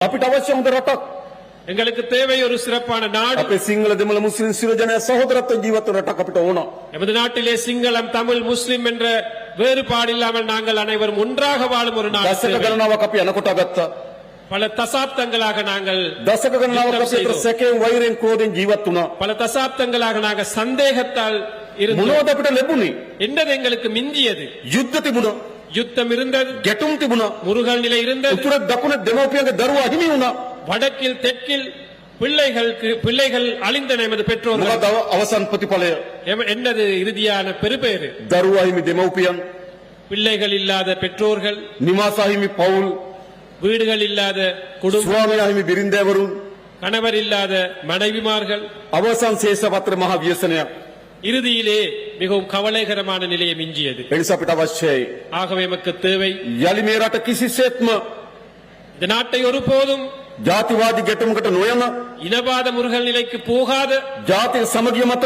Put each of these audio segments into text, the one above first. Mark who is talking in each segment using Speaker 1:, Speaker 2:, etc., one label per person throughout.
Speaker 1: අපිට අවශ්‍ය හොඳ රටක්.
Speaker 2: எங்களுக்கு தேவை ஒரு சிறப்பான நாடு.
Speaker 1: අපේ සිංහල දෙමළ මුස්ලිම් සියලු ජනයා සහෝදරත්වයෙන් ජීවත් වන රටක් අපිට ඕන.
Speaker 2: நமது நாட்டிலே சிங்களம் தமிழ் முஸ்லிம் என்ற வேறுபாடு இல்லாமல் நாங்கள் அனைவரும் ஒன்றாக வாழும் ஒரு நாடு.
Speaker 1: දශක ගණනාවක් අපි අනකොට ගත්තා.
Speaker 2: பல தசாப்தங்களாக நாங்கள்
Speaker 1: දශක ගණනාවක් අපි අතර සැකයෙන් වෛරයෙන් ක්‍රෝධයෙන් ජීවත් වුණා.
Speaker 2: பல தசாப்தங்களாக நாங்கள் சந்தேகத்தால் இருந்தோம்.
Speaker 1: මොනවද අපිට ලැබුණේ?
Speaker 2: என்னது எங்களுக்கு மிஞ்சியது?
Speaker 1: යුද්ධ තිබුණා.
Speaker 2: யுத்தம் இருந்தது,
Speaker 1: ගැටුම් තිබුණා.
Speaker 2: முருகல் நிலை இருந்தது,
Speaker 1: උතුර දකුණ දෙමව්පියන්ගේ දරුවා හිමි වුණා.
Speaker 2: வடக்கில் தெற்கில் பிள்ளைகள் அழிந்தன. எமது பெற்றோர்கள்.
Speaker 1: මොකද අවසන් ප්‍රතිඵලය?
Speaker 2: என்னது இறுதியான பெருபேறு?
Speaker 1: දරුවා හිමි දෙමව්පියන්,
Speaker 2: பிள்ளைகள் இல்லாத பெற்றோர்கள்,
Speaker 1: නිවාසා හිමි පවුල්,
Speaker 2: வீடுகள் இல்லாத குடும்பம்,
Speaker 1: ස්වාමියා හිමි බිරින්දෑවරුන්,
Speaker 2: கணவர் இல்லாத மனைவிமார்கள்.
Speaker 1: අවසන් ශේෂපත්‍ර මහ ව්‍යසනයක්.
Speaker 2: இறுதியிலே மிகவும் கவலைகரமான நிலையை மிஞ்சியது.
Speaker 1: ඒ නිසා අපිට අවශ්‍යයි
Speaker 2: ஆகவே நமக்கு தேவை
Speaker 1: යලි මේ රට කිසිසේත්ම
Speaker 2: இந்த நாட்டை ஒருபோதும்
Speaker 1: ජාතිවාදී ගැටුමකට නොයන,
Speaker 2: இனவாத முருகல் நிலைக்கு போகாத,
Speaker 1: ජාතික සමගිය මත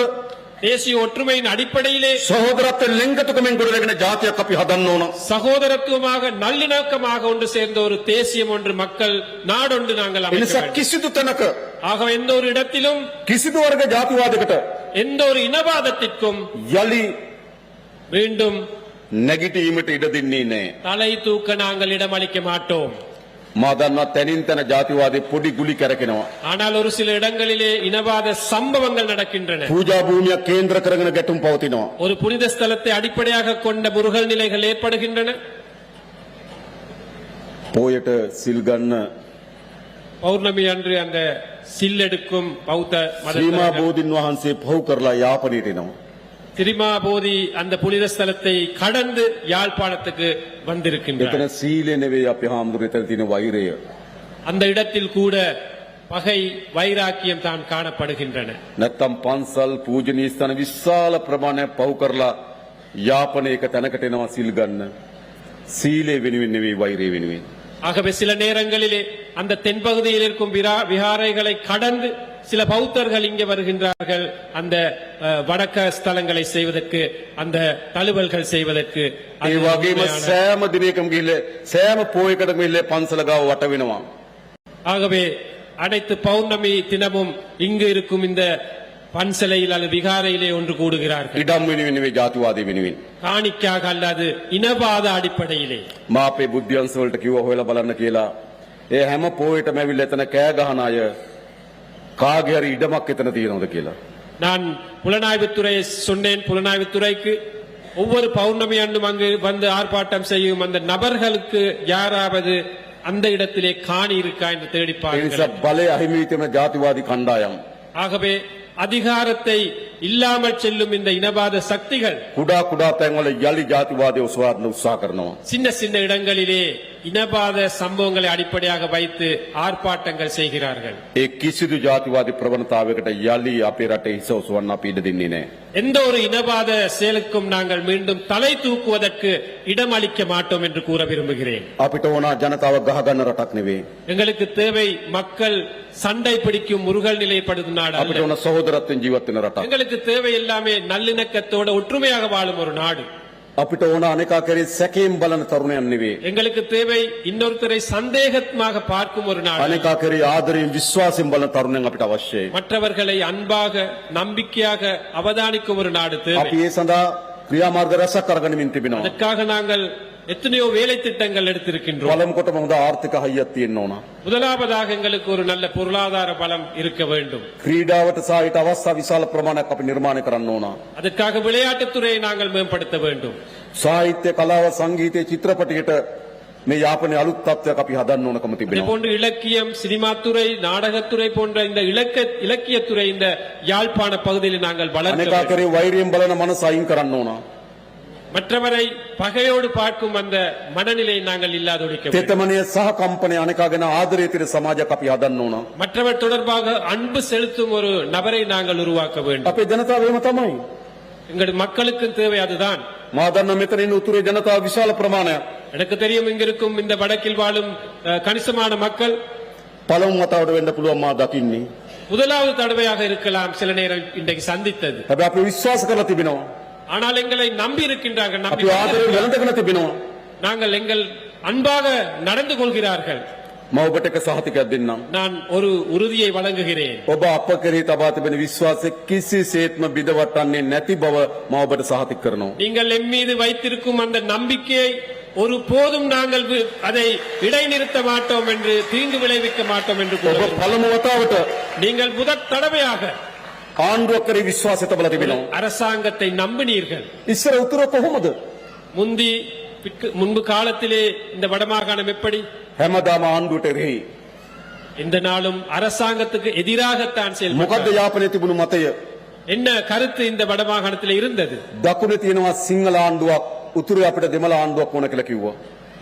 Speaker 2: தேசிய ஒற்றுமையின் அடிப்படையிலே
Speaker 1: සහෝදරත්වයෙන් ලෙන්ගතුකමෙන් ගොඩනැගෙන ජාතියක් අපි හදන්න ඕන.
Speaker 2: சகோதரத்துவமாக நல்லிணக்கமாக ஒன்று சேர்ந்த ஒரு தேசியம் ஒன்று, மக்கள் நாடொன்று நாங்கள்
Speaker 1: ඒ
Speaker 2: அமைக்க
Speaker 1: නිසා
Speaker 2: வேண்டும்.
Speaker 1: කිසිදු තැනක
Speaker 2: ஆகவே எந்த ஒரு இடத்திலும்
Speaker 1: කිසිදු වර්ග ජාතිවාදයකට
Speaker 2: எந்த ஒரு இனவாதத்திற்கும்
Speaker 1: යලි
Speaker 2: மீண்டும்
Speaker 1: නැගිටීමට ඉඩ දෙන්නේ නැහැ.
Speaker 2: தலை தூக்க நாங்கள் இடமளிக்க மாட்டோம்.
Speaker 1: මා දන්නවා තැනින් තැන ජාතිවාදී පොඩි ගුලි කරකිනවා.
Speaker 2: ஆனால் ஒரு சில இடங்களிலே இனவாத சம்பவங்கள் நடக்கின்றன.
Speaker 1: පූජා භූමියක් කේන්ද්‍ර කරගෙන ගැටුම් පවතිනවා.
Speaker 2: ஒரு புனித ஸ்தலத்தை அடிப்படையாக கொண்ட முருகல் நிலைகள் ஏற்படுகின்றன.
Speaker 1: පෝයට සිල් ගන්න
Speaker 2: பௌர்ணமி அன்று அந்த சில்லெடுக்கும் பௌத்த
Speaker 1: ශ්‍රීමා
Speaker 2: மத
Speaker 1: බෝධින් වහන්සේ පහු කරලා යාපනයට එනවා.
Speaker 2: திரிமாபோதி அந்த புனித ஸ்தலத்தை கடந்து யாழ்ப்பாணத்துக்கு வந்திருக்கின்றார்.
Speaker 1: එතන සීලේ නෙවෙයි අපි හාමුදුරුවෝ එතන තියෙන වෛරය.
Speaker 2: அந்த இடத்தில் கூட பகை வைராக்கியம் தான் காணப்படுகின்றன.
Speaker 1: නැත්තම් පන්සල් පූජනීය ස්ථාන විශාල ප්‍රමාණයක් පහු කරලා යාපනයක තැනකට එනවා සිල් ගන්න. සීලේ වෙනුවෙන් නෙවෙයි වෛරය වෙනුවෙන්.
Speaker 2: ஆகவே சில நேரங்களிலே அந்த தென்பகுதியில் இருக்கும் விகாரைகளை கடந்து சில பௌத்தர்கள் இங்கே வருகின்றார்கள், அந்த வடக்க ஸ்தலங்களை செய்வதற்கு, அந்த தழுவல்கள் செய்வதற்கு.
Speaker 1: ඒ වගේම සෑම දිනයකම ගිහිල්ලා සෑම පෝයකටම ගිහිල්ලා පන්සල ගාව වට වෙනවා.
Speaker 2: ஆகவே அனைத்து பௌர்ணமி தினமும் இங்கு இருக்கும் இந்த பன்சலையில் அல்லது விகாரையிலே ஒன்று கூடுகிறார்கள்.
Speaker 1: ඉඩම් වෙනුවෙන් නෙවෙයි ජාතිවාදී වෙනුවෙන්.
Speaker 2: காணிக்காக அல்லது இனவாத அடிப்படையிலே.
Speaker 1: මා අපේ බුද්ධියන්ස වලට කිව්වා හොයලා බලන්න කියලා. ඒ හැම පෝයටම ඇවිල්ලා එතන කෑ ගහන අය කාගේ හරි ඉඩමක් එතන තියෙනවද කියලා.
Speaker 2: நான் புலனாய்வுத்துறை சொன்னேன். புலனாய்வுத்துறைக்கு ஒவ்வொரு பௌர்ணமி அன்றும் அங்கு வந்து ஆர்ப்பாட்டம் செய்யும் அந்த நபர்களுக்கு யாராவது அந்த இடத்திலே காணி இருக்கா என்று
Speaker 1: ඒ
Speaker 2: தேடிப்பார்கள்.
Speaker 1: නිසා බලය අහිමි වී තියෙන ජාතිවාදී කණ්ඩායම්
Speaker 2: ஆகவே அதிகாரத்தை இல்லாமல் செல்லும் இந்த இனவாத சக்திகள்
Speaker 1: කුඩා කුඩා තැන්වල යලි ජාතිවාදය උසවාදන උත්සාහ කරනවා.
Speaker 2: சின்ன சின்ன இடங்களிலே இனவாத சம்பவங்களை அடிப்படையாக வைத்து ஆர்ப்பாட்டங்கள் செய்கிறார்கள்.
Speaker 1: ඒ කිසිදු ජාතිවාදී ප්‍රවණතාවයකට යලි අපේ රටේ හිස උසවන්න අපි ඉඩ දෙන්නේ නැහැ.
Speaker 2: எந்த ஒரு இனவாத செயலுக்கும் நாங்கள் மீண்டும் தலை தூக்குவதற்கு இடம் அளிக்க மாட்டோம் என்று கூற விரும்புகிறேன்.
Speaker 1: අපිට ඕන ජනතාව ගහ ගන්න රටක් නෙවෙයි.
Speaker 2: எங்களுக்கு தேவை மக்கள் சண்டை பிடிக்கும் முருகல் நிலைப்படுத்தும் நாடு
Speaker 1: අපිට
Speaker 2: அல்ல.
Speaker 1: ඕන සහෝදරත්වයෙන් ජීවත් වෙන රටක්.
Speaker 2: எங்களுக்கு தேவை எல்லாமே நல்லிணக்கத்தோட ஒற்றுமையாக வாழும் ஒரு நாடு.
Speaker 1: අපිට ඕන අනේකා කරේ සැකයෙන් බලන තරුණයන් නෙවෙයි.
Speaker 2: எங்களுக்கு தேவை இன்னொருத்தரை சந்தேகமாக பார்க்கும் ஒரு நாடு.
Speaker 1: අනේකා කරේ ආදරයෙන් විශ්වාසයෙන් බලන තරුණයන් අපිට අවශ්‍යයි.
Speaker 2: மற்றவர்களை அன்பாக நம்பிக்கையாக அவதானிக்கும் ஒரு நாடு தேவை.
Speaker 1: අපි ඒ සඳහා ක්‍රියාමාර්ග රැසක් අරගෙනමින් තිබෙනවා.
Speaker 2: அதற்காக நாங்கள் எத்தனையோ வேலை திட்டங்கள் எடுத்திருக்கின்றோம்.
Speaker 1: පළමු කොටම හොඳ ආර්ථික හයියක් තියෙන්න ඕන.
Speaker 2: முதலாவதாக எங்களுக்கு ஒரு நல்ல பொருளாதார பலம் இருக்க வேண்டும்.
Speaker 1: ක්‍රීඩාවට සහ ඊට අවස්ථා විශාල ප්‍රමාණයක් අපි නිර්මාණය කරන්න ඕන.
Speaker 2: அதற்காக விளையாட்டுத்துறையை நாங்கள் மேம்படுத்த வேண்டும்.
Speaker 1: සාහිත්‍ය කලාව සංගීතය චිත්‍රපටයට මේ යාපනයේ අලුත් තත්ත්වයක් අපි හදන්න ඕනකම
Speaker 2: இதே
Speaker 1: තිබෙනවා.
Speaker 2: போன்று இலக்கியம், சினிமாத்துறை, நாடகத்துறை போன்ற இந்த இலக்கியத்துறை இந்த யாழ்ப்பாண பகுதியில் நாங்கள் வளர்க்க
Speaker 1: අනේකා
Speaker 2: வேண்டும்.
Speaker 1: කරේ වෛරයෙන් බලන මනස අයින් කරන්න ඕන.
Speaker 2: மற்றவரை பகையோடு பார்க்கும் அந்த மனநிலையை நாங்கள் இல்லாதொழிக்க வேண்டும்.
Speaker 1: තෙතමනය සහ කම්පනය අනේකා ගැන ආදරය තියෙන සමාජයක් අපි හදන්න ඕන.
Speaker 2: மற்றவர் தொடர்பாக அன்பு செலுத்தும் ஒரு நபரை நாங்கள் உருவாக்க வேண்டும்.
Speaker 1: අපේ ජනතාව එහෙම තමයි.
Speaker 2: எங்கள் மக்களுக்கு தேவை அதுதான்.
Speaker 1: මා දන්න මෙතන ඉන්න උතුරේ ජනතාව විශාල ප්‍රමාණයක්
Speaker 2: எனக்கு தெரியும் இங்கிருக்கும் இந்த வடக்கில் வாழும் கணிசமான மக்கள்
Speaker 1: පළමු වතාවට වෙන්න පුළුවන් මා දකින්නේ.
Speaker 2: முதலாவது தடவையாக இருக்கலாம் சில நேரம் இன்றைக்கு சந்தித்தது.
Speaker 1: හැබැයි අපි විශ්වාස කරලා තිබෙනවා.
Speaker 2: ஆனால் எங்களை நம்பி இருக்கின்றார்கள்.
Speaker 1: අපි ආදරයෙන් වැළඳගෙන තිබෙනවා.
Speaker 2: நாங்கள் எங்கள் அன்பாக நடந்து கொள்கிறார்கள்.
Speaker 1: මම ඔබට එක සහතිකයක් දෙන්නම්.
Speaker 2: நான் ஒரு உறுதியை வழங்குகிறேன்.
Speaker 1: ඔබ අප කෙරෙහි තබා තිබෙන විශ්වාසය කිසිසේත්ම බිඳවටන්නේ නැති බව මම ඔබට සහතික කරනවා.
Speaker 2: நீங்கள் எம் மீது வைத்திருக்கும் அந்த நம்பிக்கையை ஒரு போதும் நாங்கள் அதை இடைநிறுத்த மாட்டோம் என்று தீங்கு விளைவிக்க மாட்டோம் என்று
Speaker 1: ඔබ
Speaker 2: கூறுகிறோம்.
Speaker 1: පළමු වතාවට
Speaker 2: நீங்கள் முதற் தடவையாக
Speaker 1: ආණ්ඩුවක් කෙරෙහි විශ්වාසය තබලා තිබෙනවා.
Speaker 2: அரசாங்கத்தை நம்பினீர்கள்.
Speaker 1: ඉස්සර උතුර කොහොමද?
Speaker 2: முன்பு காலத்திலே இந்த வடமாகாணம் எப்படி?
Speaker 1: හැමදාම ආණ්ඩුවට එරෙහි.
Speaker 2: இந்த நாளும் அரசாங்கத்துக்கு எதிராகத்தான்
Speaker 1: මොකද්ද
Speaker 2: செயல்பட்டது.
Speaker 1: යාපනයේ තිබුණු මතය?
Speaker 2: என்ன கருத்து இந்த வடமாகாணத்தில் இருந்தது?
Speaker 1: දකුණේ තියෙනවා සිංහල ආණ්ඩුවක්, උතුරේ අපිට දෙමළ ආණ්ඩුවක් ඕන කියලා කිව්වා.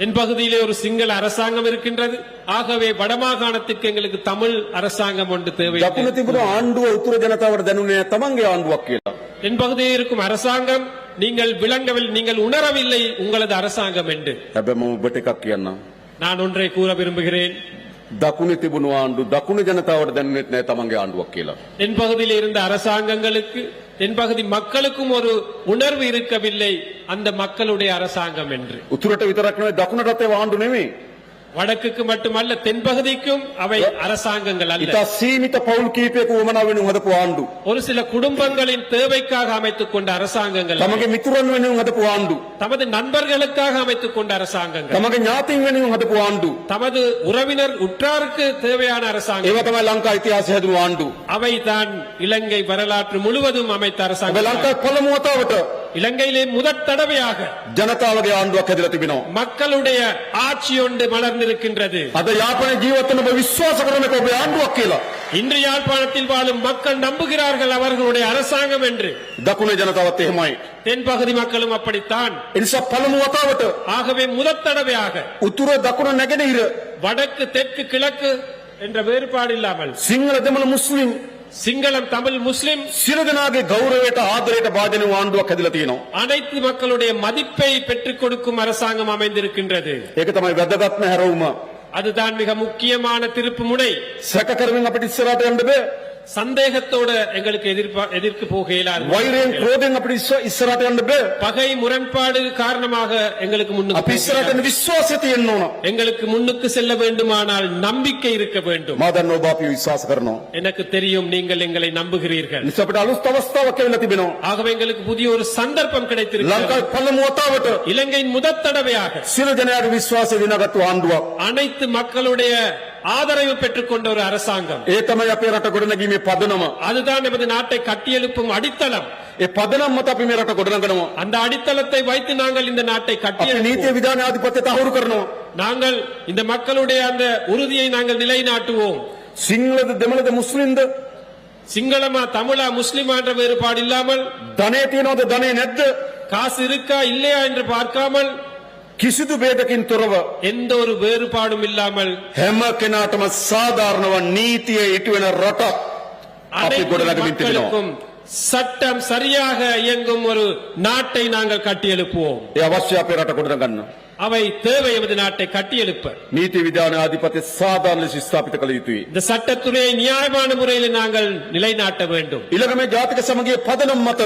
Speaker 2: என் பகுதியிலே ஒரு சிங்கள அரசாங்கம் இருக்கின்றது, ஆகவே வடமாகாணத்துக்கு எங்களுக்கு தமிழ் அரசாங்கம் ஒன்று தேவை.
Speaker 1: දකුණේ තිබුණු ආණ්ඩුව උතුර ජනතාවට දැනුනේ නැහැ තමන්ගේ ආණ්ඩුවක් කියලා.
Speaker 2: என் பகுதியில் இருக்கும் அரசாங்கம் நீங்கள் விளங்கவில்லை, நீங்கள் உணரவில்லை உங்களது அரசாங்கம் என்று.
Speaker 1: හැබැයි මම ඔබට එකක් කියන්නම්.
Speaker 2: நான் ஒன்றை கூற விரும்புகிறேன்.
Speaker 1: දකුණේ තිබුණු ආණ්ඩුව දකුණු ජනතාවට දැනුනේ නැහැ තමන්ගේ ආණ්ඩුවක් කියලා.
Speaker 2: என் பகுதியில் இருந்த அரசாங்கங்களுக்கு என் பகுதி மக்களுக்கும் ஒரு உணர்வு இருக்கவில்லை அந்த மக்களுடைய அரசாங்கம் என்று.
Speaker 1: උතුරට විතරක් නෙවෙයි දකුණටත් ඒව ආණ්ඩු නෙවෙයි.
Speaker 2: வடக்குக்கு மட்டுமல்ல தென்பகுதிக்கும் அவை அரசாங்கங்கள் அல்ல.
Speaker 1: ඉතා සීමිත පවුල් කීපයක වමනා වෙනුවෙන් හදපු ආණ්ඩු.
Speaker 2: ஒரு சில குடும்பங்களின் தேவைக்காக அமைத்துக் கொண்ட அரசாங்கங்கள் அல்ல.
Speaker 1: තමගේ මිතුරන් වෙනුවෙන් හදපු ආණ්ඩු.
Speaker 2: தமது நண்பர்களுக்காக அமைத்துக் கொண்ட அரசாங்கங்கள்,
Speaker 1: තමගේ ඥාතීන් වෙනුවෙන් හදපු ආණ්ඩු.
Speaker 2: தமது உறவினர் உற்றாருக்கு தேவையான அரசாங்கம்.
Speaker 1: ඒව තමයි ලංකා ඉතිහාසය හැදුණු ආණ්ඩු.
Speaker 2: அவை தான் இலங்கை வரலாற்று முழுவதும் அமைத்த
Speaker 1: ඔබ
Speaker 2: அரசாங்கம்.
Speaker 1: ලංකාවේ පළමු වතාවට
Speaker 2: இலங்கையிலே முதற் தடவையாக
Speaker 1: ජනතාවගේ ආණ්ඩුවක් හැදලා තිබෙනවා.
Speaker 2: மக்களுடைய ஆட்சி ஒன்று மலர்ந்திருக்கின்றது.
Speaker 1: අද යාපනයේ ජීවත් වෙන ඔබ විශ්වාස කරන එක ඔබේ ආණ්ඩුවක් කියලා.
Speaker 2: இன்று யாழ்ப்பாணத்தில் வாழும் மக்கள் நம்புகிறார்கள் அவர்களுடைய அரசாங்கம் என்று.
Speaker 1: දකුණේ ජනතාවත් එහෙමයි.
Speaker 2: தென்பகுதி மக்களும் அப்படித்தான்.
Speaker 1: ඒ නිසා පළමු වතාවට
Speaker 2: ஆகவே முதற் தடவையாக
Speaker 1: උතුර දකුණ නැගෙනහිර
Speaker 2: வடக்கு தெற்கு கிழக்கு என்ற வேறுபாடு இல்லாமல்
Speaker 1: සිංහල දෙමළ මුස්ලිම්
Speaker 2: சிங்களம் தமிழ் முஸ்லிம்
Speaker 1: සියලු දෙනාගේ ගෞරවයට ආදරයට භාජන වූ ආණ්ඩුවක් හැදලා තියෙනවා.
Speaker 2: அனைத்து மக்களுடைய மதிப்பை பெற்றுக் கொடுக்கும் அரசாங்கம் அமைந்திருக்கின்றது.
Speaker 1: ඒක තමයි වැදගත්ම හැරවුම.
Speaker 2: அதுதான் மிக முக்கியமான திருப்பு முனை.
Speaker 1: සැක කරමින් අපිට ඉස්සරහට යන්න බෑ.
Speaker 2: சந்தேகத்தோட எங்களுக்கு எதிர்க்கு போக இயலாது.
Speaker 1: වෛරයෙන් ක්‍රෝධයෙන් අපිට ඉස්සරහට යන්න බෑ.
Speaker 2: பகை முரண்பாடு காரணமாக எங்களுக்கு முன்னுக்கு
Speaker 1: අපි
Speaker 2: போக
Speaker 1: ඉස්සරහට
Speaker 2: இயலாது.
Speaker 1: යන විශ්වාසය තියෙන්න ඕන.
Speaker 2: எங்களுக்கு முன்னுக்கு செல்ல வேண்டுமானால் நம்பிக்கை இருக்க வேண்டும்.
Speaker 1: මා දන්නවා ඔබ අපි විශ්වාස කරනවා.
Speaker 2: எனக்கு தெரியும் நீங்கள் எங்களை நம்புகிறீர்கள்.
Speaker 1: නිසා අපිට අලුත් අවස්ථාවක් ලැබිලා තිබෙනවා.
Speaker 2: ஆகவே எங்களுக்கு புதிய ஒரு சந்தர்ப்பம் கிடைத்திருக்கிறது.
Speaker 1: ලංකාවේ පළමු වතාවට
Speaker 2: இலங்கையின் முதற் தடவையாக
Speaker 1: සියලු ජනයාගේ විශ්වාසය විනාගත්තු ආණ්ඩුවක්.
Speaker 2: அனைத்து மக்களுடைய ஆதரவு பெற்றுக்கொண்ட ஒரு அரசாங்கம்.
Speaker 1: ඒ තමයි අපේ රට ගොඩනැගීමේ පදනම.
Speaker 2: அதுதான் நமது நாட்டை கட்டியெழுப்பும் அடித்தளம்.
Speaker 1: ඒ පදනම මත අපි මේ රට ගොඩනගනවා.
Speaker 2: அந்த அடித்தளத்தை வைத்து நாங்கள் இந்த நாட்டை
Speaker 1: අපි
Speaker 2: கட்டியெழுப்புவோம்.
Speaker 1: නීතිය විධාන ආධිපත්‍ය තහවුරු කරනවා.
Speaker 2: நாங்கள் இந்த மக்களுடைய அந்த உறுதியை நாங்கள் நிலைநாட்டுவோம்.
Speaker 1: සිංහලද දෙමළද මුස්ලිම්ද
Speaker 2: சிங்களமா தமிழா முஸ்லிமா என்ற வேறுபாடு இல்லாமல்,
Speaker 1: ධනය තියනවද ධනය නැද්ද
Speaker 2: காசு இருக்கா இல்லையா என்று பார்க்காமல்,
Speaker 1: කිසිදු ભેදකින් තොරව
Speaker 2: எந்த ஒரு வேறுபாடும் இல்லாமல்
Speaker 1: හැම කෙනාටම සාධාරණව නීතිය ඉටු වෙන රටක් අපි
Speaker 2: அனைத்து
Speaker 1: ගොඩනගමින් තිබෙනවා.
Speaker 2: மக்களுக்கும் சட்டம் சரியாக இயங்கும் ஒரு நாட்டை நாங்கள் கட்டியெழுப்புவோம்.
Speaker 1: ඒ අවශ්‍ය අපේ රට ගොඩනගන්න.
Speaker 2: அவை தேவை எமது நாட்டை கட்டியெழுப்ப.
Speaker 1: නීති විධාන ආධිපත්‍ය සාධාරණ ලෙස ස්ථාපිත කළ යුතුයි.
Speaker 2: இந்த சட்டத்துறையை நியாயமான முறையில் நாங்கள் நிலைநாட்ட வேண்டும்.
Speaker 1: ඊළඟ මේ ජාතික සමගිය පදනම් මත